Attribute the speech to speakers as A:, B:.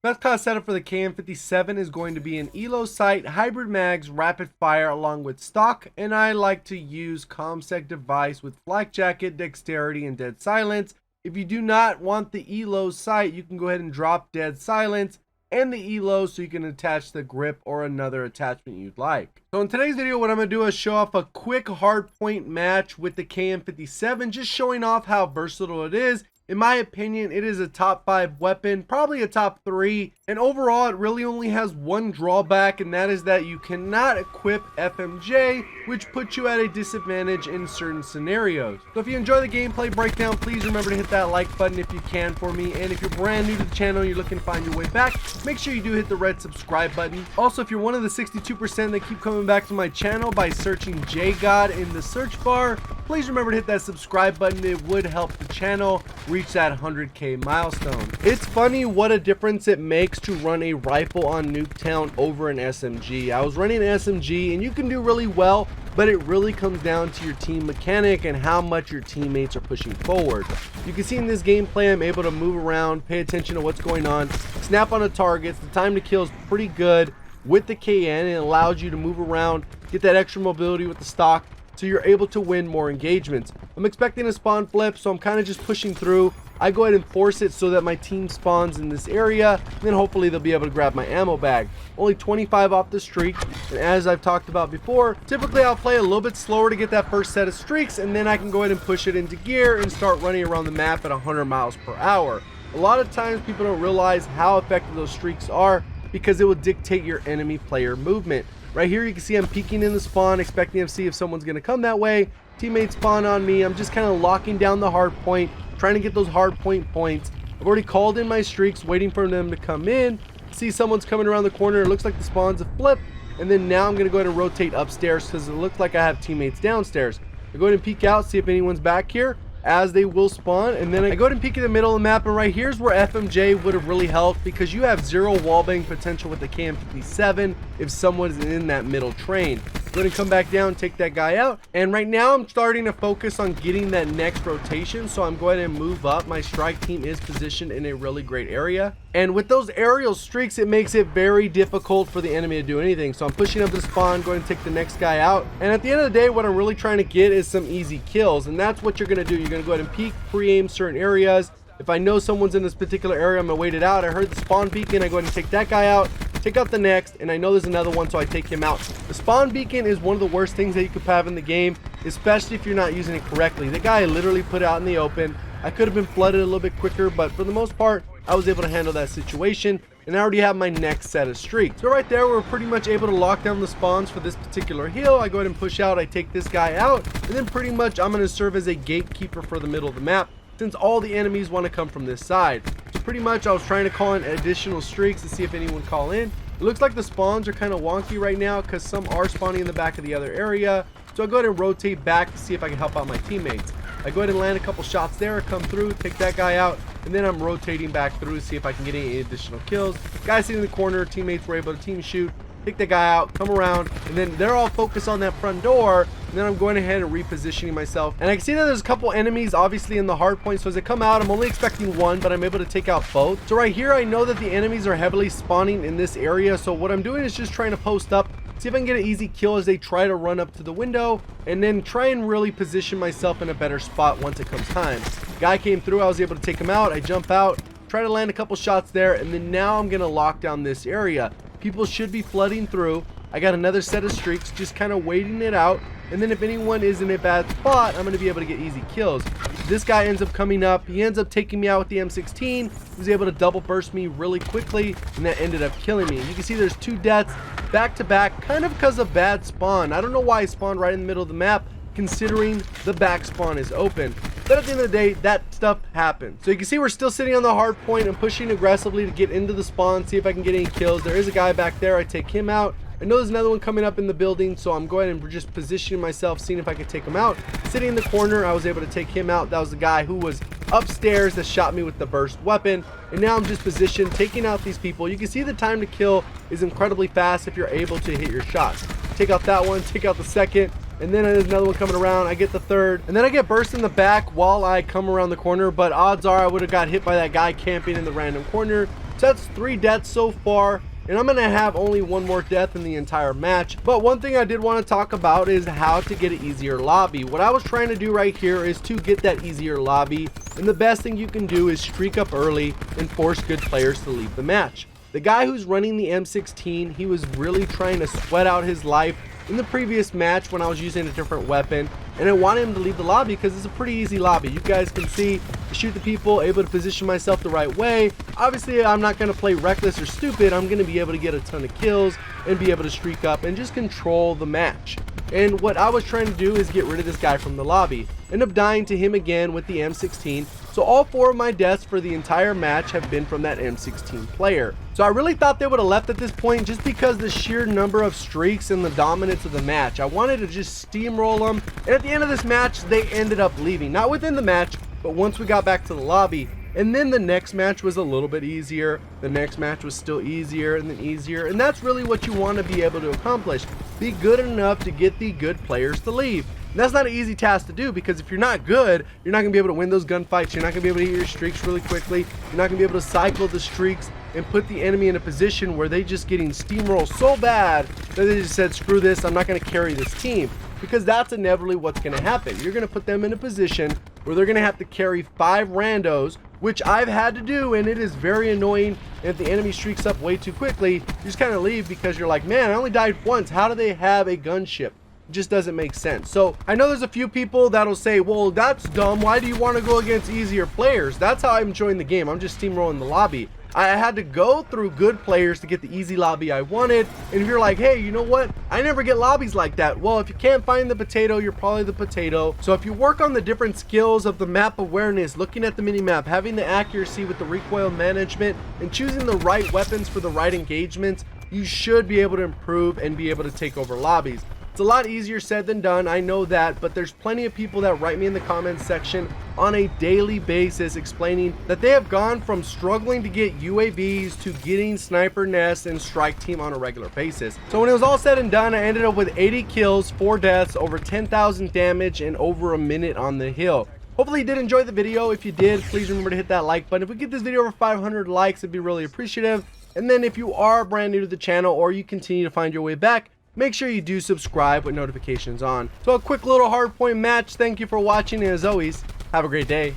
A: Best class setup for the KN57 is going to be an ELO sight, hybrid mags, rapid fire along with stock, and I like to use ComSec device with flak jacket, dexterity, and dead silence. If you do not want the ELO sight, you can go ahead and drop dead silence and the ELO so you can attach the grip or another attachment you'd like. So in today's video, what I'm going to do is show off a quick hard point match with the KN57, just showing off how versatile it is. In my opinion, it is a top 5 weapon, probably a top 3, and overall it really only has one drawback, and that is that you cannot equip FMJ, which puts you at a disadvantage in certain scenarios. So if you enjoy the gameplay breakdown, please remember to hit that like button if you can for me, and if you're brand new to the channel and you're looking to find your way back, make sure you do hit the red subscribe button. Also, if you're one of the 62% that keep coming back to my channel by searching JGod in the search bar, please remember to hit that subscribe button. It would help the channel reach that 100K milestone. It's funny what a difference it makes to run a rifle on Nuketown over an SMG. I was running an SMG and you can do really well, but it really comes down to your team mechanic and how much your teammates are pushing forward. You can see in this gameplay I'm able to move around, pay attention to what's going on, snap on the targets. The time to kill is pretty good with the KN. It allows you to move around, get that extra mobility with the stock, so you're able to win more engagements. I'm expecting a spawn flip, so I'm kind of just pushing through. I go ahead and force it so that my team spawns in this area, and then hopefully they'll be able to grab my ammo bag. Only 25 off the streak, and as I've talked about before, typically I'll play a little bit slower to get that first set of streaks, and then I can go ahead and push it into gear and start running around the map at 100 miles per hour. A lot of times people don't realize how effective those streaks are because it will dictate your enemy player movement. Right here you can see I'm peeking in the spawn, expecting to see if someone's going to come that way. Teammates spawn on me. I'm just kind of locking down the hard point, trying to get those hard point points. I've already called in my streaks, waiting for them to come in. See someone's coming around the corner. It looks like the spawns have flipped. And then now I'm going to go ahead and rotate upstairs because it looks like I have teammates downstairs. I go ahead and peek out, see if anyone's back here, as they will spawn, and then I go ahead and peek in the middle of the map, and right here's where FMJ would have really helped because you have zero wallbang potential with the KN57 if someone's in that middle train. Go ahead and come back down, take that guy out, and right now I'm starting to focus on getting that next rotation, so I'm going to move up. My strike team is positioned in a really great area, and with those aerial streaks it makes it very difficult for the enemy to do anything. So I'm pushing up the spawn, going to take the next guy out, and at the end of the day what I'm really trying to get is some easy kills, and that's what you're going to do. You're going to go ahead and peek, pre-aim certain areas. If I know someone's in this particular area, I'm going to wait it out. I heard the spawn beacon, I go ahead and take that guy out, take out the next, and I know there's another one, so I take him out. The spawn beacon is one of the worst things that you could have in the game, especially if you're not using it correctly. The guy literally put it out in the open. I could have been flooded a little bit quicker, but for the most part I was able to handle that situation, and I already have my next set of streaks. So right there we're pretty much able to lock down the spawns for this particular hill. I go ahead and push out, I take this guy out, and then pretty much I'm going to serve as a gatekeeper for the middle of the map since all the enemies want to come from this side. So pretty much I was trying to call in additional streaks to see if anyone call in. It looks like the spawns are kind of wonky right now because some are spawning in the back of the other area. So I go ahead and rotate back to see if I can help out my teammates. I go ahead and land a couple shots there, come through, take that guy out, and then I'm rotating back through to see if I can get any additional kills. Guys sitting in the corner, teammates were able to team shoot, take that guy out, come around, and then they're all focused on that front door, and then I'm going ahead and repositioning myself. And I can see that there's a couple enemies obviously in the hard point, so as they come out I'm only expecting one, but I'm able to take out both. So right here I know that the enemies are heavily spawning in this area, so what I'm doing is just trying to post up, see if I can get an easy kill as they try to run up to the window, and then try and really position myself in a better spot once it comes time. Guy came through, I was able to take him out, I jump out, try to land a couple shots there, and then now I'm gonna lock down this area. People should be flooding through. I got another set of streaks, just kind of waiting it out, and then if anyone is in a bad spot I'm going to be able to get easy kills. This guy ends up coming up, he ends up taking me out with the M16. He was able to double burst me really quickly, and that ended up killing me. You can see there's 2 deaths back to back, kind of because of bad spawn. I don't know why I spawned right in the middle of the map considering the back spawn is open, but at the end of the day that stuff happens. So you can see we're still sitting on the hard point and pushing aggressively to get into the spawn, see if I can get any kills. There is a guy back there, I take him out. I know there's another one coming up in the building, so I'm going and just positioning myself, seeing if I can take him out. Sitting in the corner, I was able to take him out. That was the guy who was upstairs that shot me with the burst weapon, and now I'm just positioned, taking out these people. You can see the time to kill is incredibly fast if you're able to hit your shots. Take out that one, take out the second, and then there's another one coming around. I get the third, and then I get burst in the back while I come around the corner, but odds are I would have got hit by that guy camping in the random corner. So that's 3 deaths so far, and I'm going to have only 1 more death in the entire match. But one thing I did want to talk about is how to get an easier lobby. What I was trying to do right here is to get that easier lobby, and the best thing you can do is streak up early and force good players to leave the match. The guy who's running the M16, he was really trying to sweat out his life in the previous match when I was using a different weapon, and I wanted him to leave the lobby because it's a pretty easy lobby. You guys can see, shoot the people, able to position myself the right way. Obviously, I'm not going to play reckless or stupid. I'm going to be able to get a ton of kills and be able to streak up and just control the match. And what I was trying to do is get rid of this guy from the lobby. End up dying to him again with the M16. So all 4 of my deaths for the entire match have been from that M16 player. So I really thought they would have left at this point just because the sheer number of streaks and the dominance of the match. I wanted to just steamroll them. And at the end of this match, they ended up leaving. Not within the match, but once we got back to the lobby. And then the next match was a little bit easier. The next match was still easier and then easier. And that's really what you want to be able to accomplish. Be good enough to get the good players to leave. And that's not an easy task to do, because if you're not good, you're not going to be able to win those gunfights. You're not going to be able to hit your streaks really quickly. You're not going to be able to cycle the streaks and put the enemy in a position where they just getting steamrolled so bad that they just said, screw this, I'm not going to carry this team. Because that's inevitably what's going to happen. You're going to put them in a position where they're going to have to carry 5 randos, which I've had to do, and it is very annoying. And if the enemy streaks up way too quickly, you just kind of leave because you're like, man, I only died once. How do they have a gunship? It just doesn't make sense. So I know there's a few people that'll say, well, that's dumb. Why do you want to go against easier players? That's how I'm enjoying the game. I'm just steamrolling the lobby. I had to go through good players to get the easy lobby I wanted. And if you're like, hey, you know what? I never get lobbies like that. Well, if you can't find the potato, you're probably the potato. So if you work on the different skills of the map awareness, looking at the mini-map, having the accuracy with the recoil management, and choosing the right weapons for the right engagements, you should be able to improve and be able to take over lobbies. It's a lot easier said than done, I know that, but there's plenty of people that write me in the comments section on a daily basis explaining that they have gone from struggling to get UAVs to getting sniper nests and strike team on a regular basis. So when it was all said and done, I ended up with 80 kills, 4 deaths, over 10,000 damage, and over a minute on the hill. Hopefully you did enjoy the video. If you did, please remember to hit that like button. If we get this video over 500 likes, it'd be really appreciative. And then if you are brand new to the channel or you continue to find your way back, make sure you do subscribe with notifications on. So a quick little hardpoint match. Thank you for watching, and as always, have a great day.